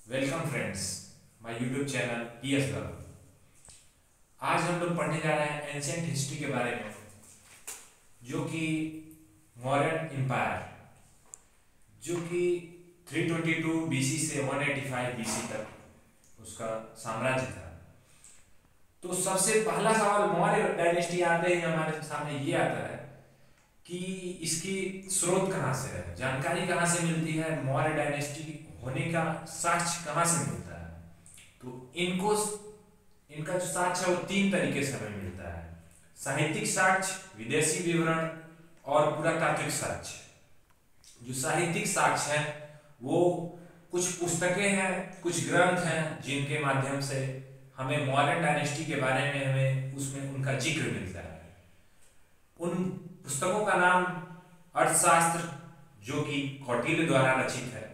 Welcome friends, my YouTube channel PS girl. आज हम लोग पढ़ने जा रहे हैं एंशिएंट हिस्ट्री के बारे में, जो कि मौर्यन एम्पायर, जो कि 322 बीसी से 185 बीसी तक उसका साम्राज्य था। तो सबसे पहला सवाल मौर्य डायनेस्टी आते ही हमारे सामने ये आता है कि इसकी स्रोत कहाँ से है, जानकारी कहाँ से मिलती है, मौर्य डायनेस्टी होने का साक्ष्य कहाँ से मिलता है। तो इनका जो साक्ष्य है वो तीन तरीके से हमें मिलता है: साहित्यिक साक्ष्य, विदेशी विवरण और पुरातात्विक साक्ष्य। जो साहित्यिक साक्ष्य है वो कुछ पुस्तकें हैं, कुछ ग्रंथ हैं जिनके माध्यम से हमें मौर्यन डायनेस्टी के बारे में हमें उसमें उनका जिक्र मिलता है। उन पुस्तकों का नाम अर्थशास्त्र, जो कि कौटिल्य द्वारा रचित है,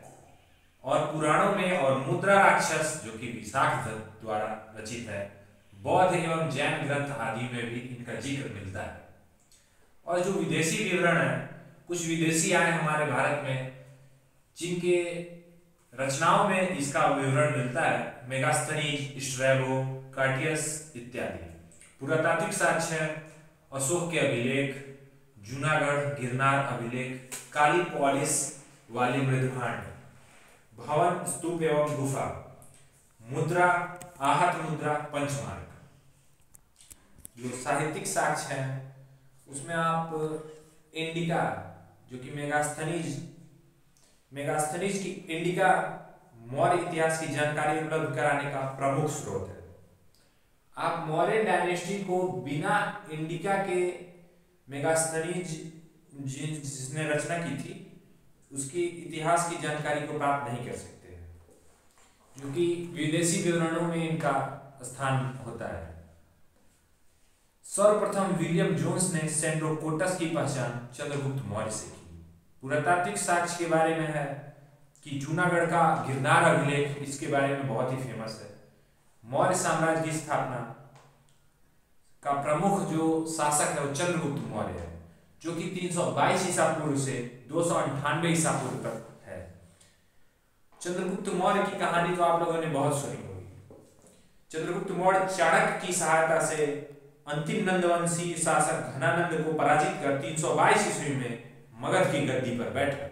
और पुराणों में और मुद्रा राक्षस, जो कि विशाख द्वारा रचित है, बौद्ध एवं जैन ग्रंथ आदि में भी इनका जिक्र मिलता है। और जो विदेशी विवरण है, कुछ विदेशी आए हमारे भारत में जिनके रचनाओं में इसका विवरण मिलता है: मेगास्थनीज, स्ट्रैबो, कार्टियस इत्यादि। पुरातात्विक साक्ष्य है अशोक के अभिलेख, जूनागढ़ गिरनार अभिलेख, काली पॉलिस वाली मृदभांड, भवन, स्तूप एवं गुफा, मुद्रा, आहत मुद्रा, पंचमार्ग। जो साहित्यिक साक्ष्य है उसमें आप इंडिका, जो कि मेगास्थनीज की इंडिका मौर्य इतिहास की जानकारी उपलब्ध कराने का प्रमुख स्रोत है। आप मौर्य डायनेस्टी को बिना इंडिका के मेगास्थनीज जिसने रचना की थी उसकी इतिहास की जानकारी को प्राप्त नहीं कर सकते हैं, क्योंकि विदेशी विवरणों में इनका स्थान होता है। सर्वप्रथम विलियम जोन्स ने सेंड्रोकोटस की पहचान चंद्रगुप्त मौर्य से की। पुरातात्विक साक्ष्य के बारे में है कि जूनागढ़ का गिरनार अभिलेख इसके बारे में बहुत ही फेमस है। मौर्य साम्राज्य की स्थापना का प्रमुख जो शासक है वो चंद्रगुप्त मौर्य है, जो कि 322 ईसा पूर्व से 298 ईसा पूर्व तक है। चंद्रगुप्त मौर्य की कहानी तो आप लोगों ने बहुत सुनी होगी। चंद्रगुप्त मौर्य चाणक्य की सहायता से अंतिम नंदवंशी शासक घनानंद को पराजित कर 322 ईस्वी में मगध की गद्दी पर बैठा।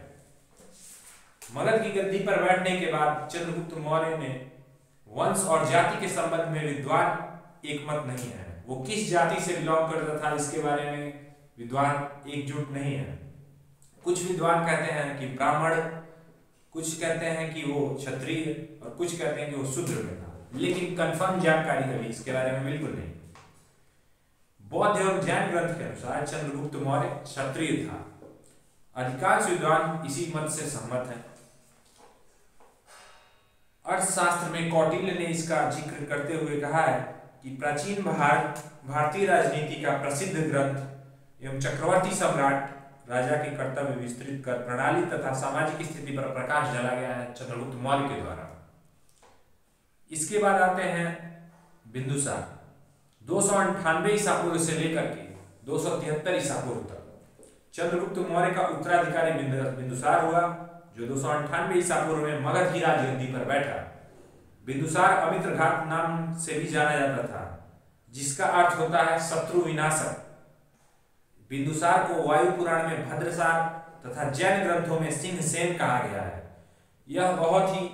मगध की गद्दी पर बैठने के बाद चंद्रगुप्त मौर्य ने वंश और जाति के संबंध में विद्वान एकमत नहीं है। वो किस जाति से बिलोंग करता था इसके बारे में विद्वान एकजुट नहीं है। कुछ विद्वान कहते हैं कि ब्राह्मण, कुछ कहते हैं कि वो क्षत्रिय, और कुछ कहते हैं कि वो शूद्र में था, लेकिन कंफर्म जानकारी अभी इसके बारे में बिल्कुल नहीं। बौद्ध एवं जैन ग्रंथ के अनुसार चंद्रगुप्त मौर्य क्षत्रिय था। अधिकांश विद्वान इसी मत से सहमत हैं। अर्थशास्त्र में कौटिल्य ने इसका जिक्र करते हुए कहा है कि प्राचीन भारतीय राजनीति का प्रसिद्ध ग्रंथ एवं चक्रवर्ती सम्राट राजा के कर्तव्य विस्तृत कर प्रणाली तथा सामाजिक स्थिति पर प्रकाश डाला गया है चंद्रगुप्त मौर्य के द्वारा। इसके बाद आते हैं बिंदुसार। 298 ईसा पूर्व से लेकर के 273 ईसा पूर्व तक चंद्रगुप्त मौर्य का उत्तराधिकारी बिंदुसार हुआ, जो 298 ईसा पूर्व में मगध की राजगद्दी पर बैठा। बिंदुसार अमित्रघात नाम से भी जाना जाता था, जिसका अर्थ होता है शत्रु विनाशक। बिंदुसार को वायु पुराण में भद्रसार तथा जैन ग्रंथों में सिंहसेन कहा गया है। यह बहुत ही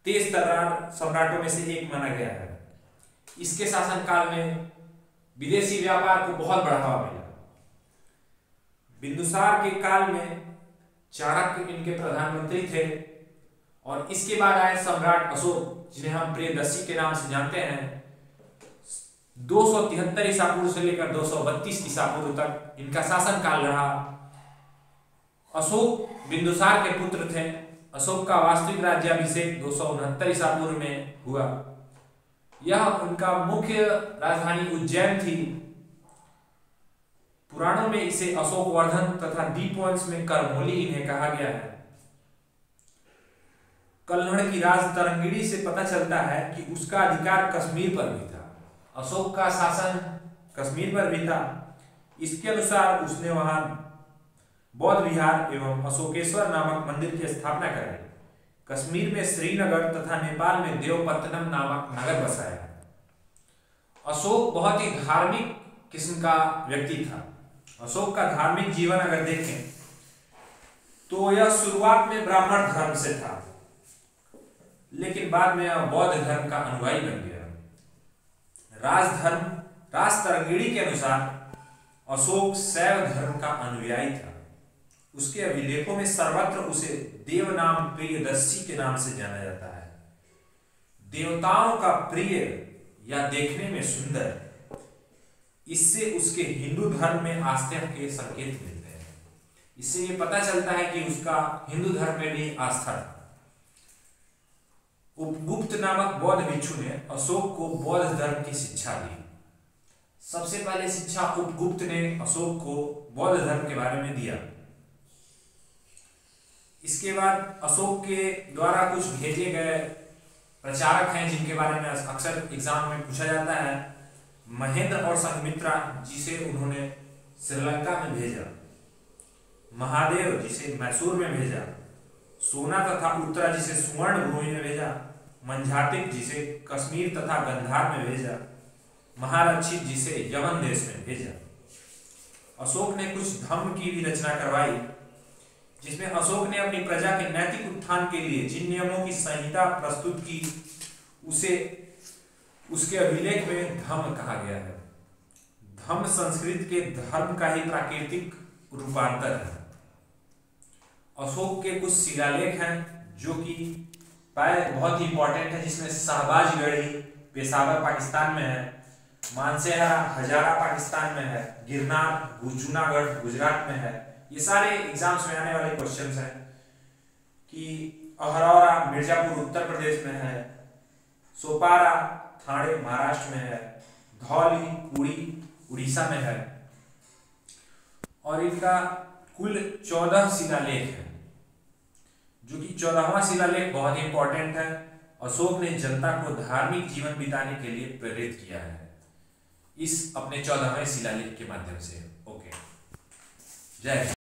तेज तर्रार सम्राटों में से एक माना गया है। इसके शासनकाल में विदेशी व्यापार को बहुत बढ़ावा मिला। बिंदुसार के काल में चाणक्य इनके प्रधानमंत्री थे, और इसके बाद आए सम्राट अशोक, जिन्हें हम प्रियदर्शी के नाम से जानते हैं। 273 ईसा पूर्व से लेकर 232 ईसा पूर्व तक इनका शासनकाल रहा। अशोक बिंदुसार के पुत्र थे। अशोक का वास्तविक राज्याभिषेक 269 ईसा पूर्व में हुआ। यह उनका मुख्य राजधानी उज्जैन थी। पुराणों में इसे अशोकवर्धन तथा दीपवंश में करमोली इन्हें कहा गया है। कल्हड़ की राज तरंगिणी से पता चलता है कि उसका अधिकार कश्मीर पर भी था। अशोक का शासन कश्मीर पर भी था। इसके अनुसार उसने वहां बौद्ध विहार एवं अशोकेश्वर नामक मंदिर की स्थापना कराई। कश्मीर में श्रीनगर तथा नेपाल में देवपत्तनम नामक नगर बसाया। अशोक बहुत ही धार्मिक किस्म का व्यक्ति था। अशोक का धार्मिक जीवन अगर देखें तो यह शुरुआत में ब्राह्मण धर्म से था, लेकिन बाद में यह बौद्ध धर्म का अनुयायी बन गया। राजतरंगिणी के अनुसार अशोक शैव धर्म का अनुयायी था। उसके अभिलेखों में सर्वत्र उसे देवनाम प्रियदर्शी के नाम से जाना जाता है। देवताओं का प्रिय या देखने में सुंदर, इससे उसके हिंदू धर्म में आस्था के संकेत मिलते हैं। इससे ये पता चलता है कि उसका हिंदू धर्म में भी आस्था था। उपगुप्त नामक बौद्ध भिक्षु ने अशोक को बौद्ध धर्म की शिक्षा दी। सबसे पहले शिक्षा उपगुप्त ने अशोक को बौद्ध धर्म के बारे में दिया। इसके बाद अशोक के द्वारा कुछ भेजे गए प्रचारक हैं जिनके बारे में अक्सर एग्जाम में पूछा जाता है। महेंद्र और संघमित्रा जिसे उन्होंने श्रीलंका में भेजा, महादेव जिसे मैसूर में भेजा, सोना तथा उत्तरा जिसे सुवर्ण भूमि में भेजा, मंझाटिक जिसे कश्मीर तथा गंधार में भेजा, महारक्षित जिसे यमन देश में भेजा। अशोक ने कुछ धम्म की भी रचना करवाई, जिसमें अशोक ने अपनी प्रजा के नैतिक उत्थान के लिए जिन नियमों की संहिता प्रस्तुत की उसे उसके अभिलेख में धम्म कहा गया है। धम्म संस्कृत के धर्म का ही प्राकृतिक रूपांतर है। अशोक के कुछ शिलालेख हैं जो कि बहुत ही इंपॉर्टेंट है, जिसमें शाहबाजगढ़ी पेशावर पाकिस्तान में है, मानसेहरा हजारा पाकिस्तान में है, गिरनार जूनागढ़ गुजरात में है। ये सारे एग्जाम्स में आने वाले क्वेश्चंस हैं कि अहरौरा मिर्जापुर उत्तर प्रदेश में है, सोपारा ठाणे महाराष्ट्र में है, धौली पुरी उड़ीसा में है। और इनका कुल 14 शिलालेख है, जो कि 14वां शिलालेख बहुत ही इंपॉर्टेंट है। अशोक ने जनता को धार्मिक जीवन बिताने के लिए प्रेरित किया है इस अपने 14वें शिलालेख के माध्यम से। ओके, जय हिंद।